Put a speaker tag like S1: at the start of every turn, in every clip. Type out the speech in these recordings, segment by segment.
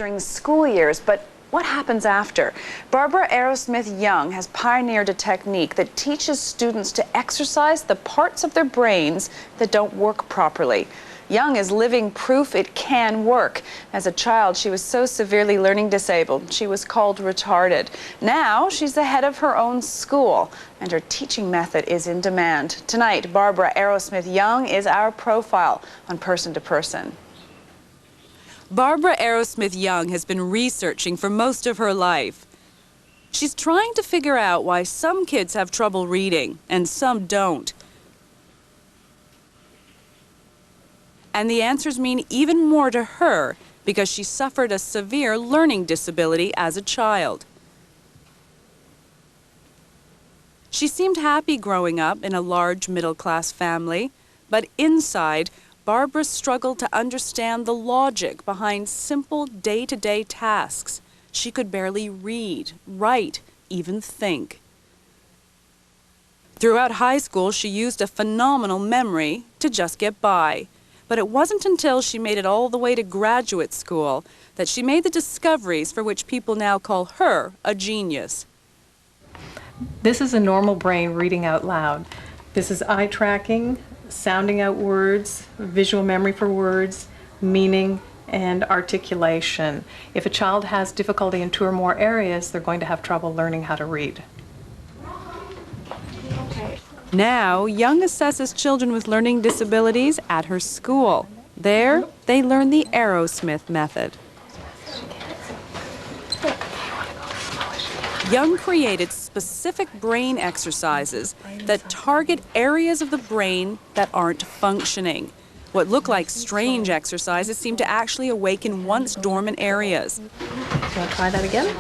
S1: during the school years, but what happens after? Barbara Aerosmith Young has pioneered a technique that teaches students to exercise the parts of their brains that don't work properly. Young is living proof it can work. As a child, she was so severely learning disabled, she was called retarded. Now, she's the head of her own school, and her teaching method is in demand. Tonight, Barbara Aerosmith Young is our profile on Person to Person. Barbara Aerosmith Young has been researching for most of her life. She's trying to figure out why some kids have trouble reading and some don't. And the answers mean even more to her because she suffered a severe learning disability as a child. She seemed happy growing up in a large middle-class family, but inside, Barbara struggled to understand the logic behind simple day-to-day tasks. She could barely read, write, even think. Throughout high school, she used a phenomenal memory to just get by. But it wasn't until she made it all the way to graduate school that she made the discoveries for which people now call her a genius.
S2: This is a normal brain reading out loud. This is eye tracking, sounding out words, visual memory for words, meaning, and articulation. If a child has difficulty in 2 or more areas, they're going to have trouble learning how to read.
S1: Now, Young assesses children with learning disabilities at her school. There, they learn the Aerosmith method. Young created specific brain exercises that target areas of the brain that aren't functioning. What look like strange exercises seem to actually awaken once dormant areas.
S2: Want to try that again?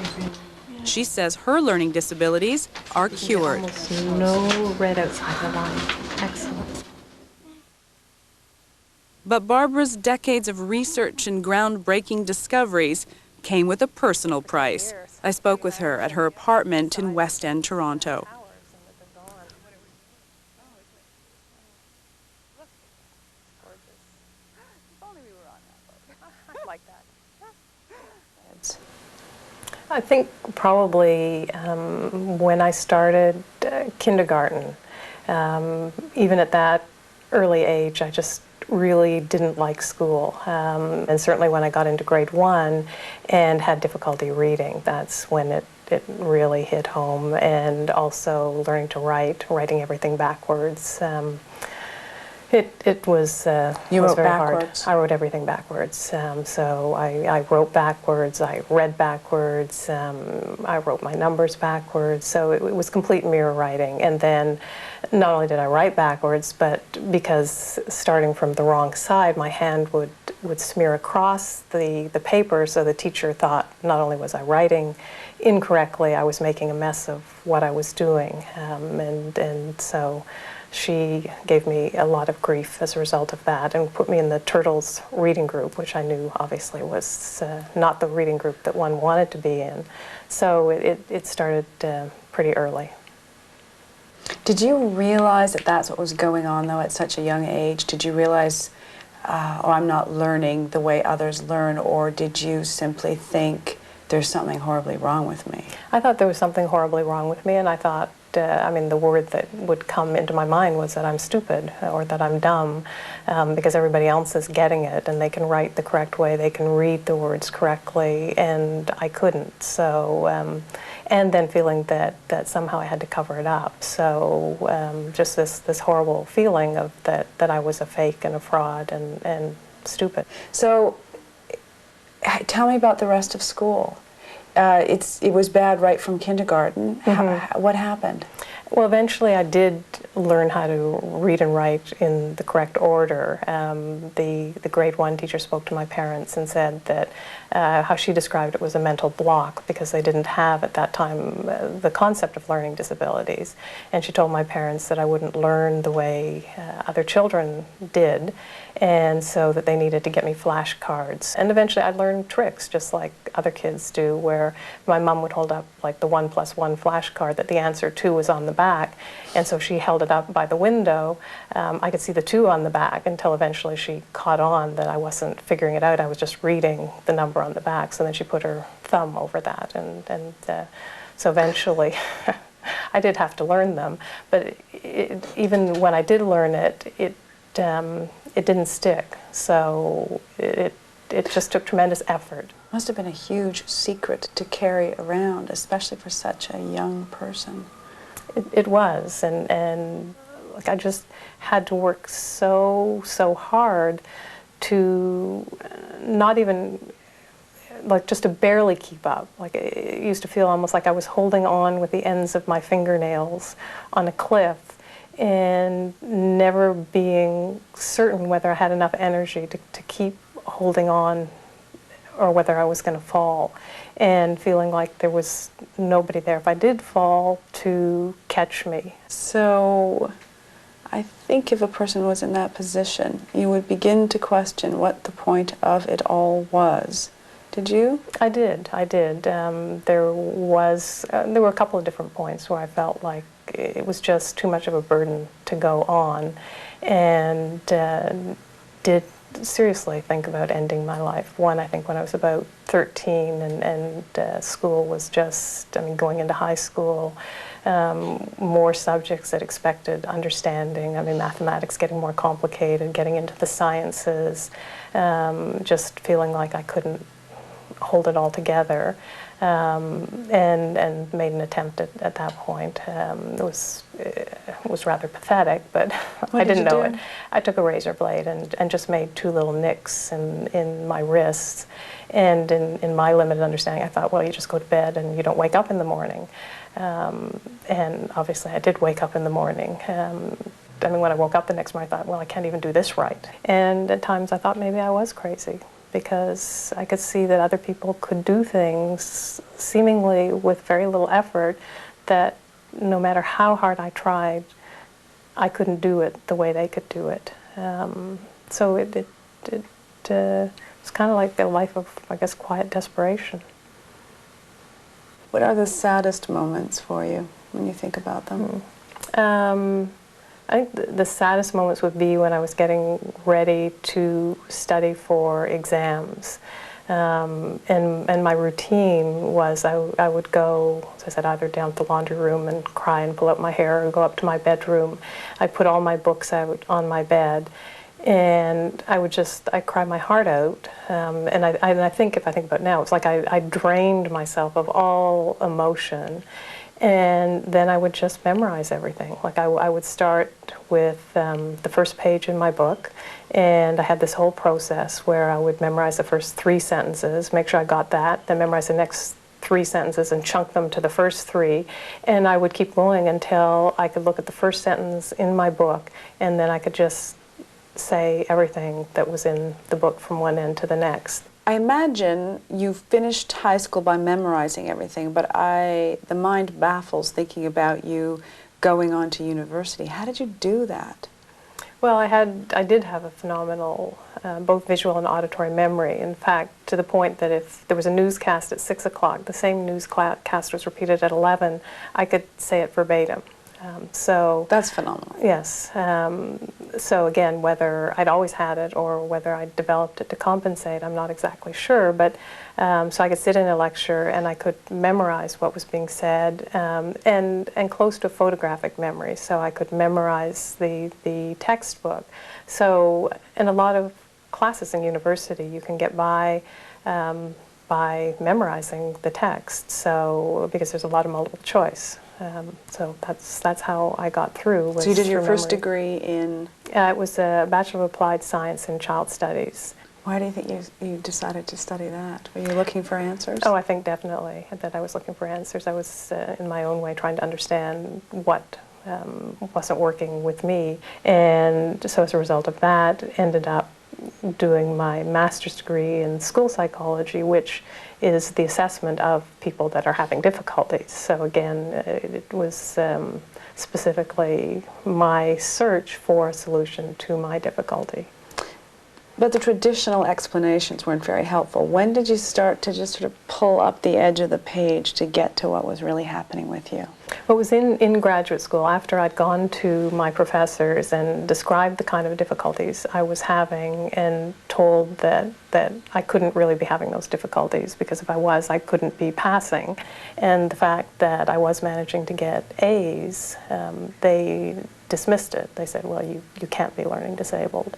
S1: She says her learning disabilities are cured.
S2: Almost no red outside the line. Excellent.
S1: But Barbara's decades of research and groundbreaking discoveries came with a personal price. I spoke with her at her apartment in West End, Toronto.
S2: I think probably when I started kindergarten, even at that early age, I just really didn't like school. And certainly when I got into grade 1 and had difficulty reading, that's when it really hit home. And also learning to write, writing everything backwards. It was
S1: You wrote
S2: very
S1: backwards?
S2: hard. I wrote everything backwards. So I wrote backwards, I read backwards, I wrote my numbers backwards. So it was complete mirror writing. And then not only did I write backwards, but because starting from the wrong side, my hand would smear across the paper, so the teacher thought not only was I writing incorrectly, I was making a mess of what I was doing. And so she gave me a lot of grief as a result of that and put me in the Turtles reading group, which I knew obviously was not the reading group that one wanted to be in. So it started pretty early.
S1: Did you realize that that's what was going on, though, at such a young age? Did you realize, oh, I'm not learning the way others learn, or did you simply think there's something horribly wrong with me?
S2: I thought there was something horribly wrong with me, and I thought, I mean, the word that would come into my mind was that I'm stupid or that I'm dumb because everybody else is getting it and they can write the correct way, they can read the words correctly, and I couldn't. So, and then feeling that somehow I had to cover it up. So just this horrible feeling of that I was a fake and a fraud and stupid.
S1: So tell me about the rest of school. It was bad right from kindergarten.
S2: Mm-hmm.
S1: What happened?
S2: Well, eventually I did learn how to read and write in the correct order. The grade 1 teacher spoke to my parents and said that how she described it was a mental block because they didn't have at that time the concept of learning disabilities. And she told my parents that I wouldn't learn the way other children did, and so that they needed to get me flashcards. And eventually I learned tricks just like other kids do, where my mom would hold up like the 1+1 flashcard that the answer 2 was on the back. And so she held it up by the window. I could see the 2 on the back until eventually she caught on that I wasn't figuring it out. I was just reading the number on the back. So then she put her thumb over that. And so eventually I did have to learn them. But even when I did learn it, it didn't stick. So it just took tremendous effort.
S1: Must have been a huge secret to carry around, especially for such a young person.
S2: It was, and like I just had to work so hard to not even, like, just to barely keep up. Like, it used to feel almost like I was holding on with the ends of my fingernails on a cliff and never being certain whether I had enough energy to keep holding on or whether I was going to fall, and feeling like there was nobody there if I did fall to catch me.
S1: So I think if a person was in that position, you would begin to question what the point of it all was. Did you?
S2: I did. There were a couple of different points where I felt like it was just too much of a burden to go on, and did seriously think about ending my life. One, I think when I was about 13, and school was just, I mean, going into high school, more subjects that expected understanding. I mean, mathematics getting more complicated, getting into the sciences, just feeling like I couldn't hold it all together, and made an attempt at that point. It was rather pathetic, but I didn't know it. I took a razor blade and just made 2 little nicks in my wrists, and in my limited understanding, I thought, well, you just go to bed and you don't wake up in the morning. And obviously I did wake up in the morning. I mean, when I woke up the next morning, I thought, well, I can't even do this right. And at times I thought maybe I was crazy, because I could see that other people could do things seemingly with very little effort that no matter how hard I tried, I couldn't do it the way they could do it. So it was kind of like a life of, I guess, quiet desperation.
S1: What are the saddest moments for you when you think about them?
S2: I think the saddest moments would be when I was getting ready to study for exams. And my routine was I would go, as I said, either down to the laundry room and cry and pull out my hair, or go up to my bedroom. I'd put all my books out on my bed, and I'd cry my heart out. And I think, if I think about it now, it's like I drained myself of all emotion. And then I would just memorize everything. Like I would start with the first page in my book, and I had this whole process where I would memorize the first 3 sentences, make sure I got that, then memorize the next 3 sentences and chunk them to the first 3, and I would keep going until I could look at the first sentence in my book, and then I could just say everything that was in the book from one end to the next.
S1: I imagine you finished high school by memorizing everything, but the mind baffles thinking about you going on to university. How did you do that?
S2: Well, I did have a phenomenal both visual and auditory memory. In fact, to the point that if there was a newscast at 6 o'clock, the same newscast was repeated at 11, I could say it verbatim. So
S1: that's phenomenal.
S2: Yes. So again, whether I'd always had it or whether I developed it to compensate, I'm not exactly sure. But so I could sit in a lecture and I could memorize what was being said, and close to photographic memory. So I could memorize the textbook. So in a lot of classes in university, you can get by memorizing the text. So because there's a lot of multiple choice. So that's how I got through.
S1: So you did your first degree in?
S2: It was a Bachelor of Applied Science in Child Studies.
S1: Why do you think you decided to study that? Were you looking for answers?
S2: Oh, I think definitely that I was looking for answers. I was, in my own way, trying to understand what wasn't working with me. And so as a result of that, ended up doing my master's degree in school psychology, which is the assessment of people that are having difficulties. So again, it was specifically my search for a solution to my difficulty.
S1: But the traditional explanations weren't very helpful. When did you start to just sort of pull up the edge of the page to get to what was really happening with you?
S2: Well, it was in graduate school, after I'd gone to my professors and described the kind of difficulties I was having and told that I couldn't really be having those difficulties, because if I was, I couldn't be passing. And the fact that I was managing to get A's, they dismissed it. They said, well, you can't be learning disabled.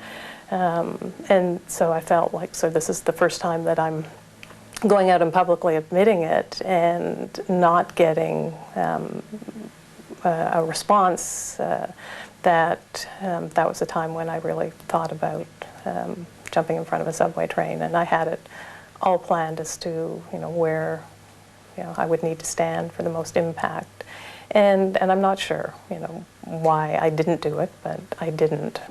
S2: And so I felt like, so this is the first time that I'm going out and publicly admitting it and not getting a response, that was a time when I really thought about jumping in front of a subway train. And I had it all planned as to, where, I would need to stand for the most impact. And I'm not sure, why I didn't do it, but I didn't.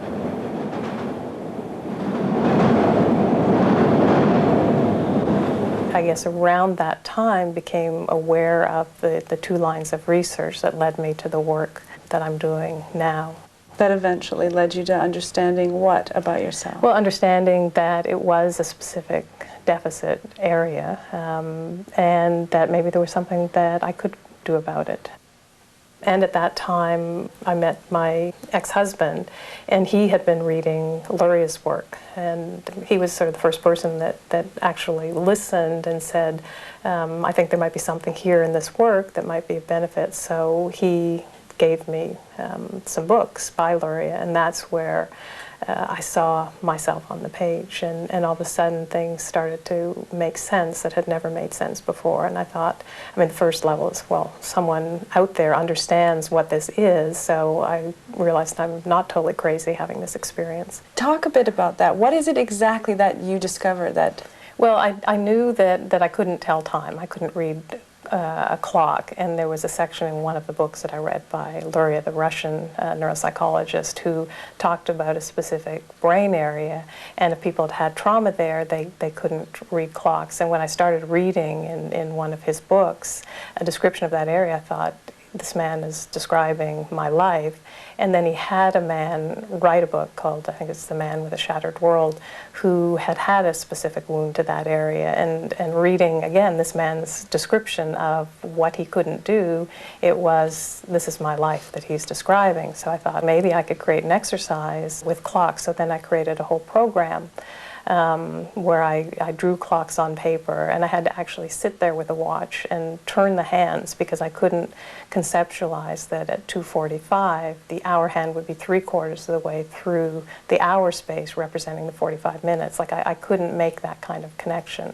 S2: I guess around that time became aware of the 2 lines of research that led me to the work that I'm doing now.
S1: That eventually led you to understanding what about yourself?
S2: Well, understanding that it was a specific deficit area, and that maybe there was something that I could do about it. And at that time, I met my ex-husband, and he had been reading Luria's work. And he was sort of the first person that actually listened and said, I think there might be something here in this work that might be of benefit. So he gave me some books by Luria, and that's where I saw myself on the page, and all of a sudden things started to make sense that had never made sense before. And I thought, the first level is, well, someone out there understands what this is, so I realized I'm not totally crazy having this experience.
S1: Talk a bit about that. What is it exactly that you discovered that...
S2: Well, I knew that I couldn't tell time. I couldn't read a clock, and there was a section in one of the books that I read by Luria, the Russian neuropsychologist, who talked about a specific brain area, and if people had had trauma there, they couldn't read clocks. And when I started reading in one of his books a description of that area, I thought, this man is describing my life. And then he had a man write a book called, I think it's The Man with a Shattered World, who had had a specific wound to that area. And reading, again, this man's description of what he couldn't do, it was, this is my life that he's describing. So I thought maybe I could create an exercise with clocks. So then I created a whole program where I drew clocks on paper, and I had to actually sit there with a watch and turn the hands, because I couldn't conceptualize that at 2:45 the hour hand would be 3/4 of the way through the hour space representing the 45 minutes. Like I couldn't make that kind of connection.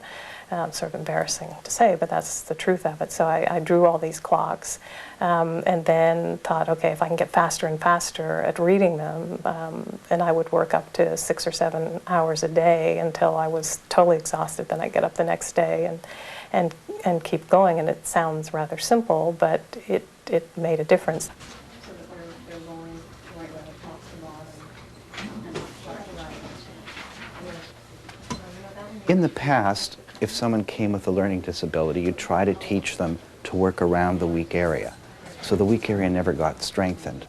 S2: Sort of embarrassing to say, but that's the truth of it. So I drew all these clocks, and then thought, okay, if I can get faster and faster at reading them, and I would work up to 6 or 7 hours a day until I was totally exhausted. Then I'd get up the next day and keep going. And it sounds rather simple, but it made a difference.
S3: So that they're going right where the tops to bottom and right.
S4: In the past, if someone came with a learning disability, you'd try to teach them to work around the weak area. So the weak area never got strengthened.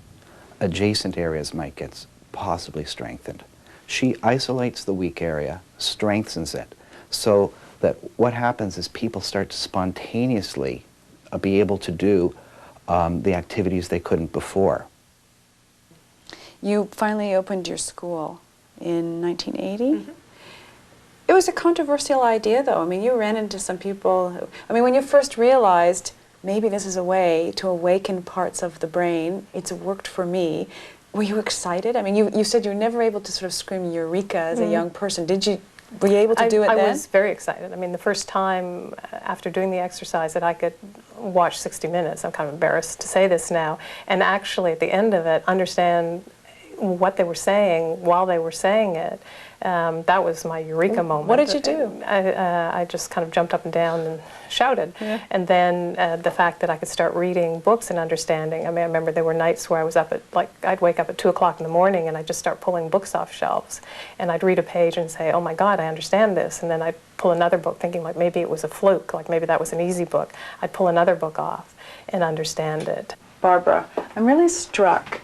S4: Adjacent areas might get possibly strengthened. She isolates the weak area, strengthens it, so that what happens is people start to spontaneously be able to do the activities they couldn't before.
S1: You finally opened your school in 1980? Mm-hmm. It was a controversial idea, though. I mean, you ran into some people who, when you first realized maybe this is a way to awaken parts of the brain, it's worked for me, were you excited? You said you were never able to sort of scream eureka as a young person. Were you able to do it then?
S2: I was very excited. The first time after doing the exercise that I could watch 60 Minutes, I'm kind of embarrassed to say this now, and actually at the end of it understand what they were saying while they were saying it. That was my eureka moment.
S1: What did you do?
S2: I just kind of jumped up and down and shouted. Yeah. And then the fact that I could start reading books and understanding. I remember there were nights where I was up at, I'd wake up at 2 o'clock in the morning and I'd just start pulling books off shelves. And I'd read a page and say, oh my God, I understand this. And then I'd pull another book thinking maybe it was a fluke, maybe that was an easy book. I'd pull another book off and understand it.
S1: Barbara, I'm really struck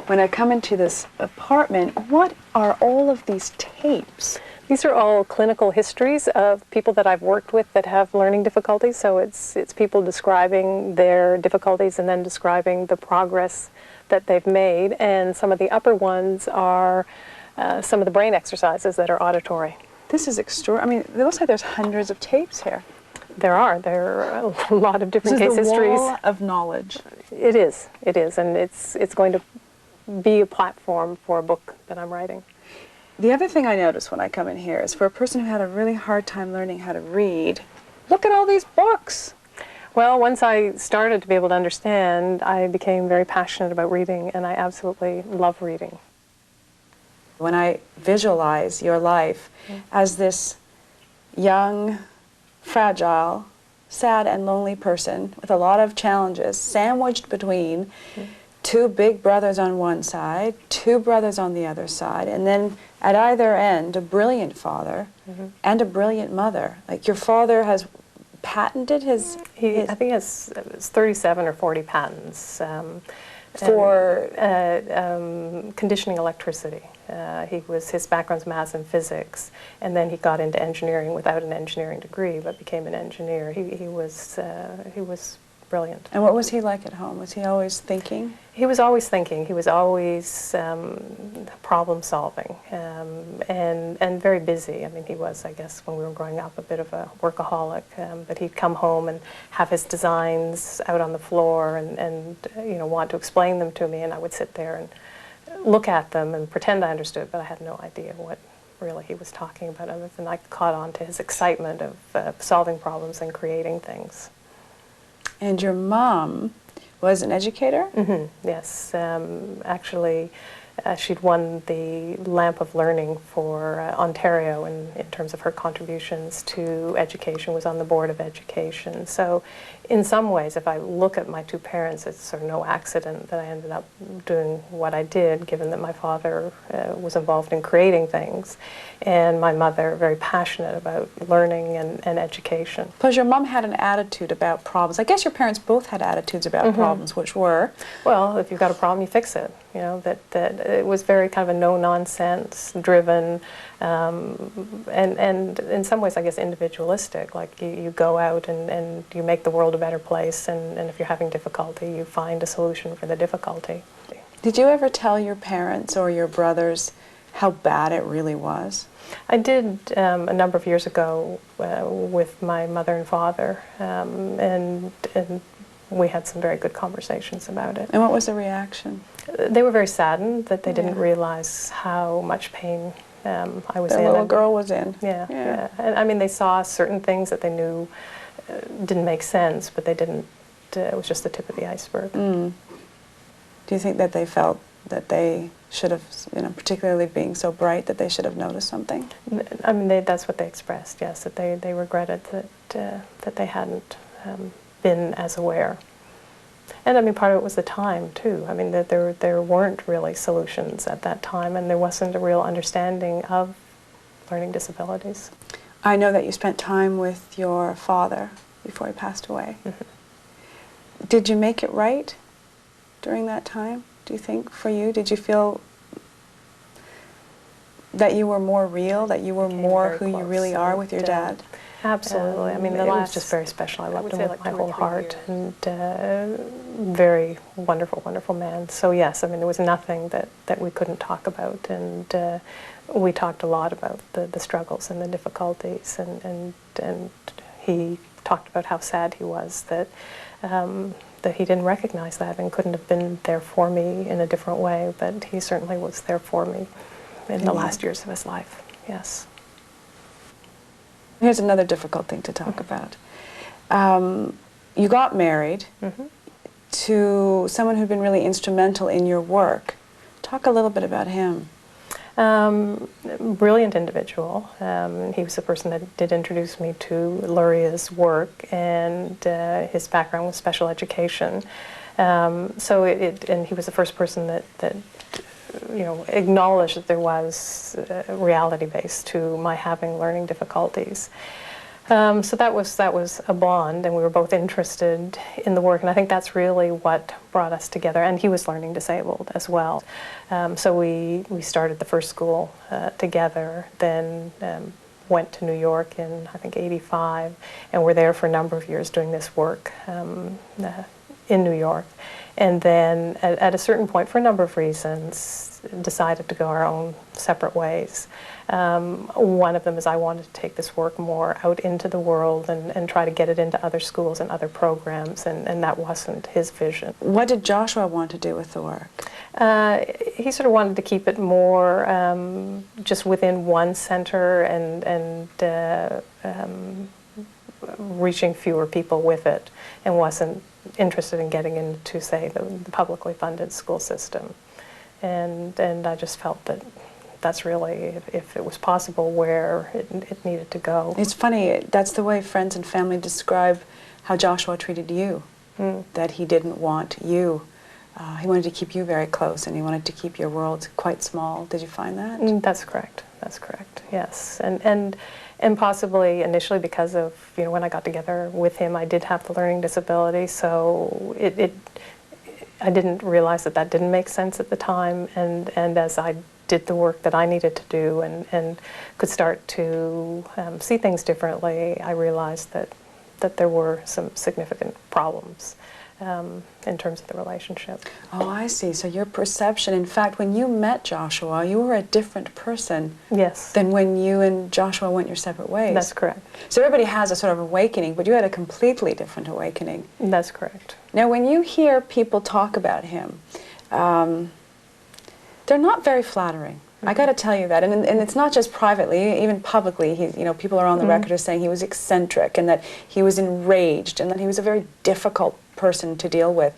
S1: when I come into this apartment, what are all of these tapes?
S2: These are all clinical histories of people that I've worked with that have learning difficulties. So it's people describing their difficulties and then describing the progress that they've made. And some of the upper ones are some of the brain exercises that are auditory.
S1: This is extraordinary. I mean, it looks like there's hundreds of tapes here.
S2: There are a lot of different
S1: This
S2: case
S1: is the
S2: histories.
S1: wall of knowledge.
S2: It is, and it's going to be a platform for a book that I'm writing.
S1: The other thing I notice when I come in here is for a person who had a really hard time learning how to read, look at all these books.
S2: Well, once I started to be able to understand, I became very passionate about reading, and I absolutely love reading.
S1: When I visualize your life as this young, fragile, sad and lonely person with a lot of challenges, sandwiched between two big brothers on one side, two brothers on the other side, and then at either end, a brilliant father and a brilliant mother. Like your father has patented his...
S2: I think he has 37 or 40 patents
S1: for...
S2: conditioning electricity. His background's maths and physics, and then he got into engineering without an engineering degree, but became an engineer. He was brilliant.
S1: And what was he like at home? Was he always thinking?
S2: He was always thinking. He was always problem solving, and very busy. I mean, he was, I guess, when we were growing up, a bit of a workaholic. But he'd come home and have his designs out on the floor, and want to explain them to me, and I would sit there and look at them and pretend I understood, but I had no idea what really he was talking about, other than I caught on to his excitement of solving problems and creating things.
S1: And your mom was an educator?
S2: Mm-hmm. Yes. Actually, she'd won the Lamp of Learning for Ontario in terms of her contributions to education, was on the Board of Education. So in some ways, if I look at my two parents, it's sort of no accident that I ended up doing what I did, given that my father was involved in creating things, and my mother very passionate about learning and education.
S1: Plus your mom had an attitude about problems. I guess your parents both had attitudes about problems, which were?
S2: Well, if you've got a problem, you fix it. You know, that it was very kind of a no-nonsense driven, and in some ways, I guess, individualistic. Like you go out and you make the world a better place, and if you're having difficulty, you find a solution for the difficulty.
S1: Did you ever tell your parents or your brothers how bad it really was?
S2: I did a number of years ago with my mother and father, and we had some very good conversations about it.
S1: And what was the reaction?
S2: They were very saddened that they didn't realize how much pain I was in.
S1: The little girl was in.
S2: Yeah. And I mean, they saw certain things that they knew didn't make sense, but they didn't. It was just the tip of the iceberg.
S1: Do you think that they felt that they should have, particularly being so bright, that they should have noticed something?
S2: I mean, that's what they expressed. Yes, that they regretted that they hadn't been as aware. And I mean, part of it was the time too. I mean, that there weren't really solutions at that time, and there wasn't a real understanding of learning disabilities.
S1: I know that you spent time with your father before he passed away. Did you make it right during that time, do you think, for you? Did you feel that you were more real, that you were more who you really are with your dad?
S2: Absolutely. I mean, it was just very special. I loved him with my whole heart, and very wonderful, wonderful man. So yes, I mean, there was nothing that we couldn't talk about, and we talked a lot about the struggles and the difficulties, and he talked about how sad he was that he didn't recognize that and couldn't have been there for me in a different way, but he certainly was there for me in the last years of his life, yes.
S1: Here's another difficult thing to talk about. You got married to someone who'd been really instrumental in your work. Talk a little bit about him.
S2: Brilliant individual. He was the person that did introduce me to Luria's work, and his background was special education. And he was the first person that acknowledged that there was a reality base to my having learning difficulties. So that was a bond, and we were both interested in the work, and I think that's really what brought us together. And he was learning disabled as well, so we started the first school together. Then went to New York in I think '85, and were there for a number of years doing this work in New York. And then at a certain point, for a number of reasons, decided to go our own separate ways. One of them is I wanted to take this work more out into the world and try to get it into other schools and other programs, and that wasn't his vision.
S1: What did Joshua want to do with the work?
S2: He sort of wanted to keep it more just within one center and reaching fewer people with it, and wasn't interested in getting into, say, the publicly funded school system. And I just felt that that's really, if it was possible, where it needed to go.
S1: It's funny, that's the way friends and family describe how Joshua treated you, that he didn't want you. He wanted to keep you very close, and he wanted to keep your world quite small. Did you find that?
S2: That's correct. That's correct, yes. And possibly initially because of, when I got together with him, I did have the learning disability, so I didn't realize that didn't make sense at the time, and as I did the work that I needed to do and could start to see things differently, I realized that there were some significant problems in terms of the relationship.
S1: Oh, I see. So your perception, in fact, when you met Joshua, you were a different person.
S2: Yes.
S1: Than when you and Joshua went your separate ways.
S2: That's correct.
S1: So everybody has a sort of awakening, but you had a completely different awakening.
S2: That's correct.
S1: Now, when you hear people talk about him, they're not very flattering. I got to tell you that, and it's not just privately, even publicly. People are on the record as saying he was eccentric, and that he was enraged, and that he was a very difficult person to deal with.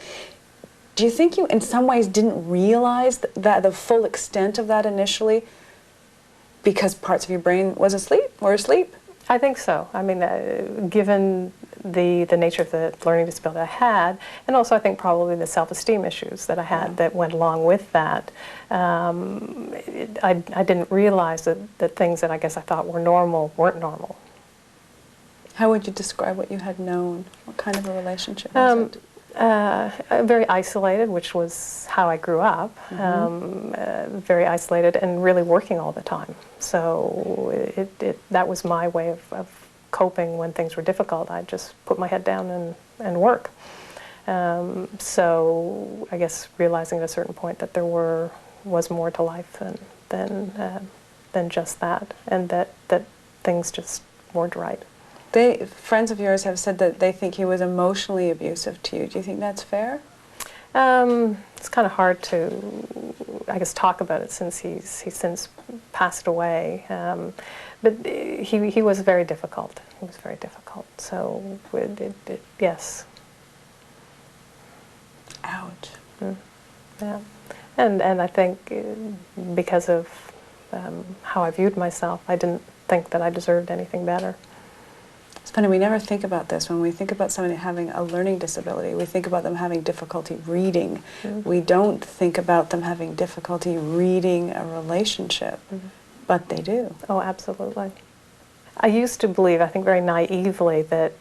S1: Do you think you, in some ways, didn't realize that the full extent of that initially, because parts of your brain were asleep?
S2: I think so. I mean, given the nature of the learning disability I had, and also I think probably the self-esteem issues that I had that went along with that, I didn't realize that things that I guess I thought were normal weren't normal.
S1: How would you describe what you had known? What kind of a relationship was it?
S2: Very isolated, which was how I grew up, very isolated and really working all the time. So that was my way of coping when things were difficult. I just put my head down and work. So I guess realizing at a certain point that there was more to life than just that, and that things just weren't right.
S1: Friends of yours have said that they think he was emotionally abusive to you. Do you think that's fair?
S2: It's kind of hard to, I guess, talk about it since he's since passed away. But he was very difficult. He was very difficult. So yes.
S1: Ouch.
S2: Yeah, and I think because of how I viewed myself, I didn't think that I deserved anything better.
S1: It's funny, we never think about this. When we think about somebody having a learning disability, we think about them having difficulty reading. We don't think about them having difficulty reading a relationship, but they do.
S2: Oh, absolutely. I used to believe, I think very naively, that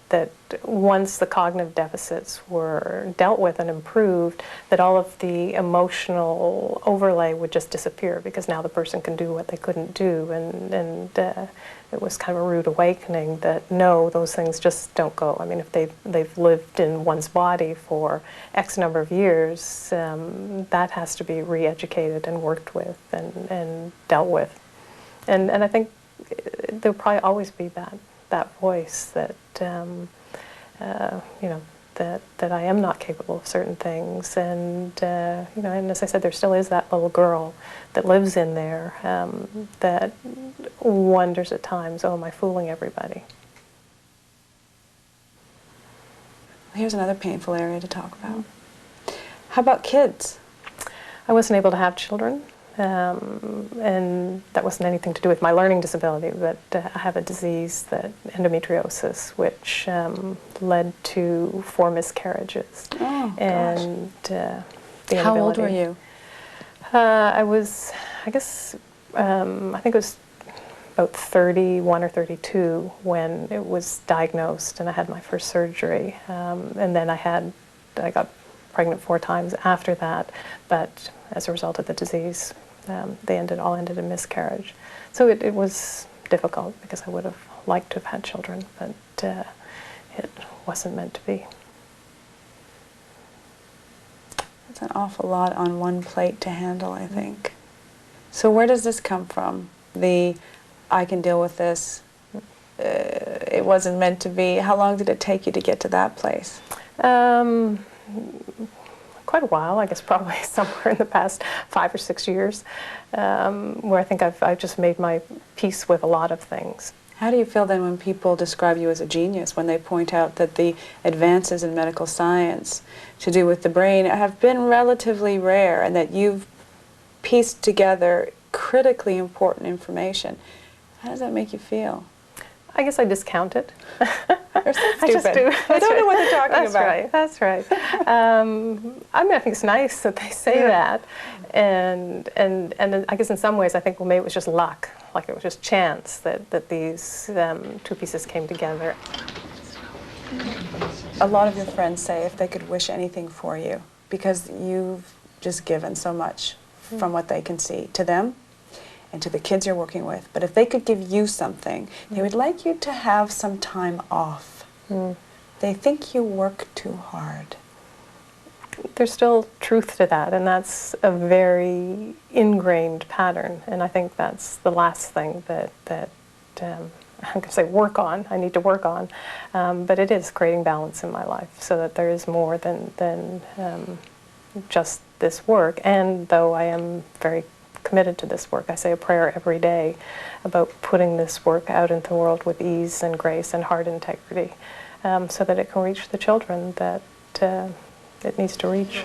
S2: once the cognitive deficits were dealt with and improved, that all of the emotional overlay would just disappear because now the person can do what they couldn't do, and it was kind of a rude awakening that no, those things just don't go. I mean, if they've lived in one's body for X number of years, that has to be re-educated and worked with and dealt with. And I think there'll probably always be that voice that that I am not capable of certain things, and and as I said, there still is that little girl that lives in there that wonders at times, oh, am I fooling everybody?
S1: Here's another painful area to talk about. How about kids?
S2: I wasn't able to have children. And that wasn't anything to do with my learning disability, but I have a disease, endometriosis, which led to 4 miscarriages.
S1: Oh,
S2: and
S1: gosh. How old were you?
S2: I was, I guess, I think it was about 31 or 32 when it was diagnosed and I had my first surgery. And then I got pregnant 4 times after that, but as a result of the disease, they all ended in miscarriage. So it was difficult because I would have liked to have had children, but it wasn't meant to be.
S1: That's an awful lot on one plate to handle, I think. So where does this come from? I can deal with this, it wasn't meant to be. How long did it take you to get to that place?
S2: Quite a while, I guess probably somewhere in the past 5 or 6 years, where I think I've just made my peace with a lot of things.
S1: How do you feel then when people describe you as a genius, when they point out that the advances in medical science to do with the brain have been relatively rare and that you've pieced together critically important information? How does that make you feel?
S2: I guess I discount it.
S1: You're so stupid.
S2: I just do.
S1: I don't know what they're talking
S2: That's
S1: about.
S2: right. That's right. I mean, I think it's nice that they say that, and I guess in some ways I think, well, maybe it was just luck, like it was just chance that these 2 pieces came together.
S1: A lot of your friends say if they could wish anything for you, because you've just given so much from what they can see to them and to the kids you're working with, but if they could give you something, they would like you to have some time off. They think you work too hard.
S2: There's still truth to that, and that's a very ingrained pattern, and I think that's the last thing that I'm going to say work on, I need to work on, but it is creating balance in my life so that there is more than just this work. And though I am very committed to this work, I say a prayer every day about putting this work out into the world with ease and grace and heart integrity, so that it can reach the children that it needs to reach.